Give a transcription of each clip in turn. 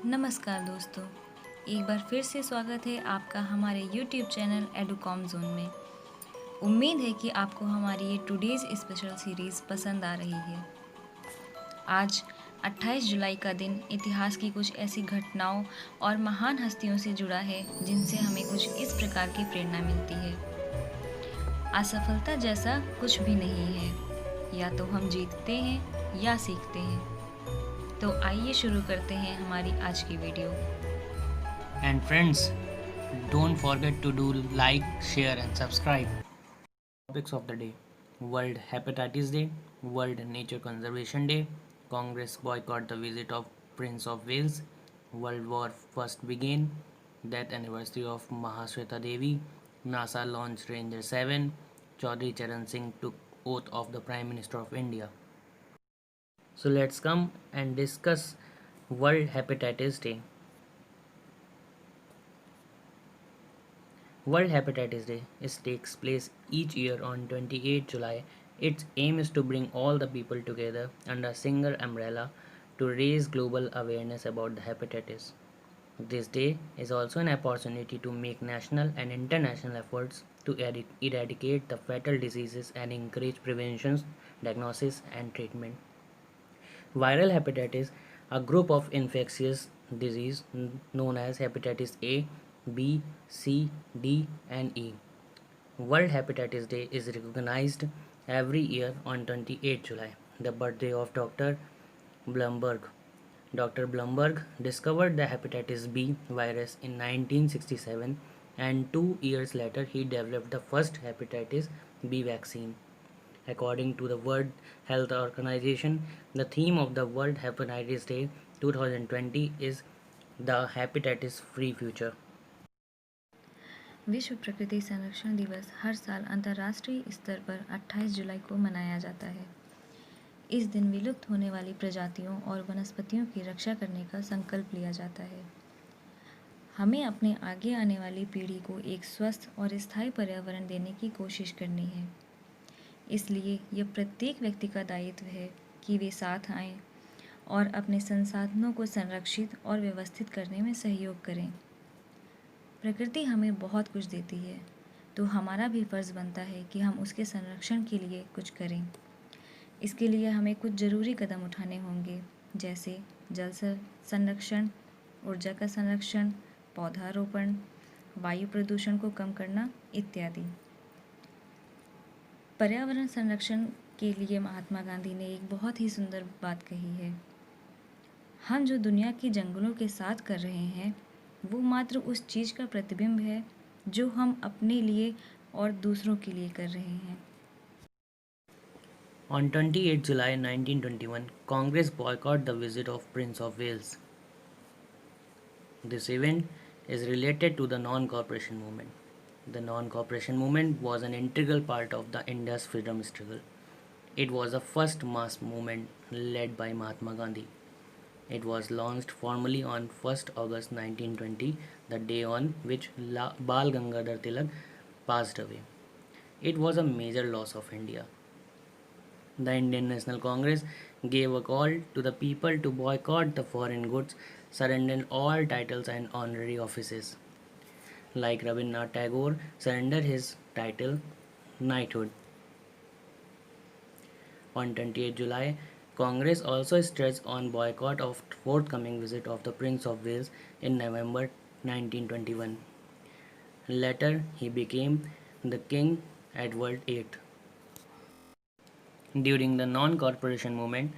नमस्कार दोस्तों, एक बार फिर से स्वागत है आपका हमारे YouTube चैनल एडुकॉम जोन में। उम्मीद है कि आपको हमारी ये टुडेज़ स्पेशल सीरीज़ पसंद आ रही है। आज 28 जुलाई का दिन इतिहास की कुछ ऐसी घटनाओं और महान हस्तियों से जुड़ा है जिनसे हमें कुछ इस प्रकार की प्रेरणा मिलती है। असफलता जैसा कुछ भी नहीं है, या तो हम जीतते हैं या सीखते हैं। तो आइए शुरू करते हैं हमारी आज की video. And friends, don't forget to do like, share, and subscribe. Topics of the day: World Hepatitis Day, World Nature Conservation Day, Congress boycott the visit of Prince of Wales, World War First began, death anniversary of Mahashweta Devi, NASA launched Ranger 7, Chaudhry Charan Singh took oath of the Prime Minister of India. So let's come and discuss World Hepatitis Day. World Hepatitis Day takes place each year on 28 July. Its aim is to bring all the people together under a single umbrella to raise global awareness about the hepatitis. This day is also an opportunity to make national and international efforts to eradicate the fatal diseases and encourage prevention, diagnosis, and treatment. Viral hepatitis, a group of infectious disease known as hepatitis A, B, C, D, and E. World Hepatitis Day is recognized every year on 28 July, the birthday of Dr. Blumberg. Dr. Blumberg discovered the hepatitis B virus in 1967, and 2 years later he developed the first hepatitis B vaccine. According to the World Health Organization, the theme of the World Hepatitis Day 2020 is the hepatitis free future. विश्व प्रकृति संरक्षण दिवस हर साल अंतर्राष्ट्रीय स्तर पर 28 जुलाई को मनाया जाता है। इस दिन विलुप्त होने वाली प्रजातियों और वनस्पतियों की रक्षा करने का संकल्प लिया जाता है। हमें अपने आगे आने वाली पीढ़ी को एक स्वस्थ और स्थायी पर्यावरण देने की कोशिश करनी है। इसलिए यह प्रत्येक व्यक्ति का दायित्व है कि वे साथ आएं और अपने संसाधनों को संरक्षित और व्यवस्थित करने में सहयोग करें। प्रकृति हमें बहुत कुछ देती है, तो हमारा भी फर्ज़ बनता है कि हम उसके संरक्षण के लिए कुछ करें। इसके लिए हमें कुछ ज़रूरी कदम उठाने होंगे, जैसे जल संरक्षण, ऊर्जा का संरक्षण, पौधारोपण, वायु प्रदूषण को कम करना इत्यादि। पर्यावरण संरक्षण के लिए महात्मा गांधी ने एक बहुत ही सुंदर बात कही है। हम जो दुनिया की जंगलों के साथ कर रहे हैं, वो मात्र उस चीज़ का प्रतिबिंब है जो हम अपने लिए और दूसरों के लिए कर रहे हैं। On 28 July 1921, Congress boycotted the visit of Prince of Wales. This event is related to the non-cooperation movement. The non-cooperation movement was an integral part of the India's freedom struggle. It was the first mass movement led by Mahatma Gandhi. It was launched formally on 1st August 1920, the day on which Bal Gangadhar Tilak passed away. It was a major loss of India. The Indian National Congress gave a call to the people to boycott the foreign goods, surrender all titles and honorary offices. Like Rabindranath Tagore surrendered his title knighthood. On 28 July, Congress also stressed on boycott of forthcoming visit of the Prince of Wales in November 1921. Later, he became the King Edward VIII. During the non-cooperation movement,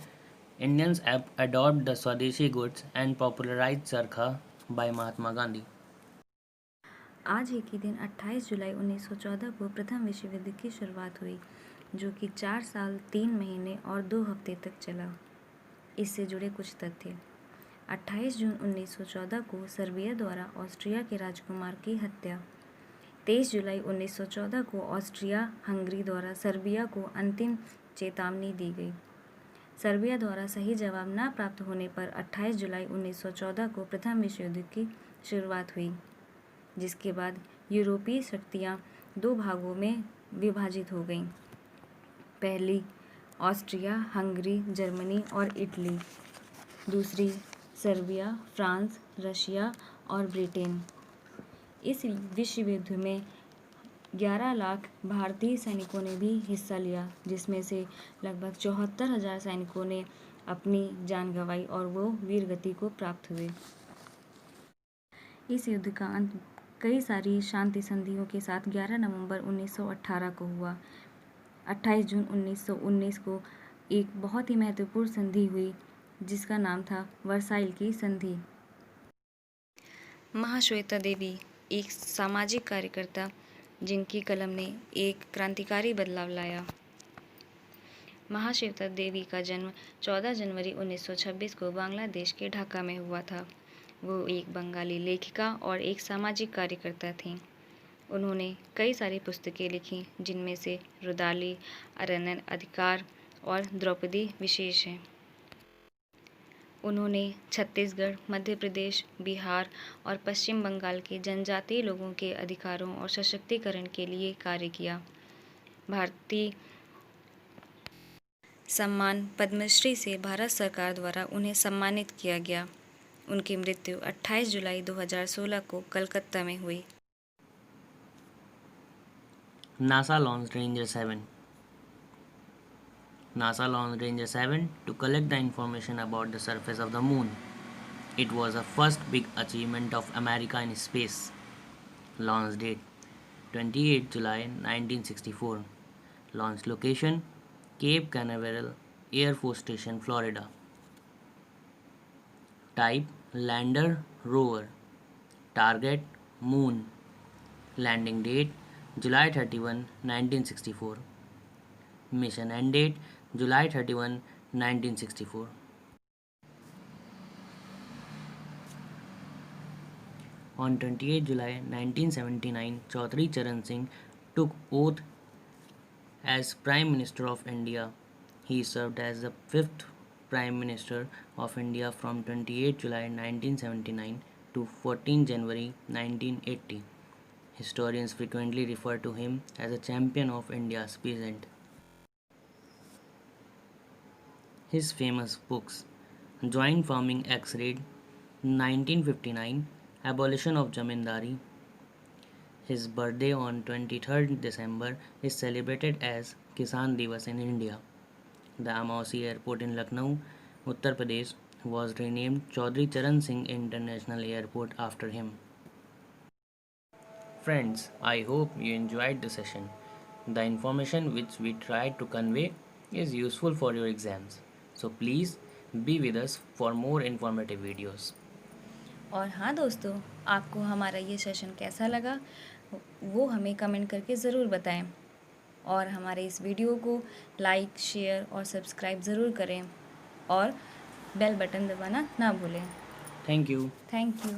Indians adopted the Swadeshi goods and popularized चरखा by Mahatma Gandhi. आज ही के दिन 28 जुलाई 1914 को प्रथम विश्व युद्ध की शुरुआत हुई, जो कि 4 साल 3 महीने और 2 हफ्ते तक चला। इससे जुड़े कुछ तथ्य: 28 जून 1914 को सर्बिया द्वारा ऑस्ट्रिया के राजकुमार की हत्या। 23 जुलाई 1914 को ऑस्ट्रिया हंगरी द्वारा सर्बिया को अंतिम चेतावनी दी गई। सर्बिया द्वारा सही जवाब न प्राप्त होने पर 28 जुलाई 1914 को प्रथम विश्व युद्ध की शुरुआत हुई, जिसके बाद यूरोपीय शक्तियाँ 2 भागों में विभाजित हो गईं। पहली ऑस्ट्रिया, हंगरी, जर्मनी और इटली। दूसरी सर्बिया, फ्रांस, रशिया और ब्रिटेन। इस विश्व युद्ध में 11 लाख भारतीय सैनिकों ने भी हिस्सा लिया, जिसमें से लगभग 74,000 सैनिकों ने अपनी जान गंवाई और वो वीरगति को प्राप्त हुए। इस युद्ध का अंत कई सारी शांति संधियों के साथ 11 नवंबर 1918 को हुआ। 28 जून 1919 को एक बहुत ही महत्वपूर्ण संधि हुई, जिसका नाम था वर्साइल की संधि। महाश्वेता देवी एक सामाजिक कार्यकर्ता जिनकी कलम ने एक क्रांतिकारी बदलाव लाया। महाश्वेता देवी का जन्म 14 जनवरी 1926 को बांग्लादेश के ढाका में हुआ था। वो एक बंगाली लेखिका और एक सामाजिक कार्यकर्ता थीं। उन्होंने कई सारी पुस्तकें लिखीं, जिनमें से रुदाली, अरण्य अधिकार और द्रौपदी विशेष हैं। उन्होंने छत्तीसगढ़, मध्य प्रदेश, बिहार और पश्चिम बंगाल के जनजातीय लोगों के अधिकारों और सशक्तिकरण के लिए कार्य किया। भारतीय सम्मान पद्मश्री से भारत सरकार द्वारा उन्हें सम्मानित किया गया। उनकी मृत्यु 28 जुलाई 2016 को कलकत्ता में हुई। NASA launched Ranger 7. NASA launched Ranger 7 to collect the information about the surface of the moon. It was the first big achievement of America in space. Launch date 28 July 1964. Launch location Cape Canaveral Air Force Station, Florida. Type lander rover. Target moon. Landing date July 31, 1964. Mission end date July 31, 1964. On 28 July 1979, Chaudhry Charan Singh took oath as Prime Minister of India. He served as the 5th Prime Minister of India from 28 July 1979 to 14 January 1980. Historians frequently refer to him as a champion of India's peasant. His famous books: Joint Farming X-Raid, 1959, Abolition of Zamindari. His birthday on 23rd December is celebrated as Kisan Divas in India. The Amausi Airport in Lucknow, Uttar Pradesh, was renamed Chaudhry Charan Singh International Airport after him. Friends, I hope you enjoyed the session. The information which we tried to convey is useful for your exams. So please be with us for more informative videos. और हाँ दोस्तों, आपको हमारा ये session कैसा लगा वो हमें कमेंट करके ज़रूर बताएं और हमारे इस वीडियो को लाइक, शेयर और सब्सक्राइब ज़रूर करें और बेल बटन दबाना ना भूलें। Thank you. Thank you.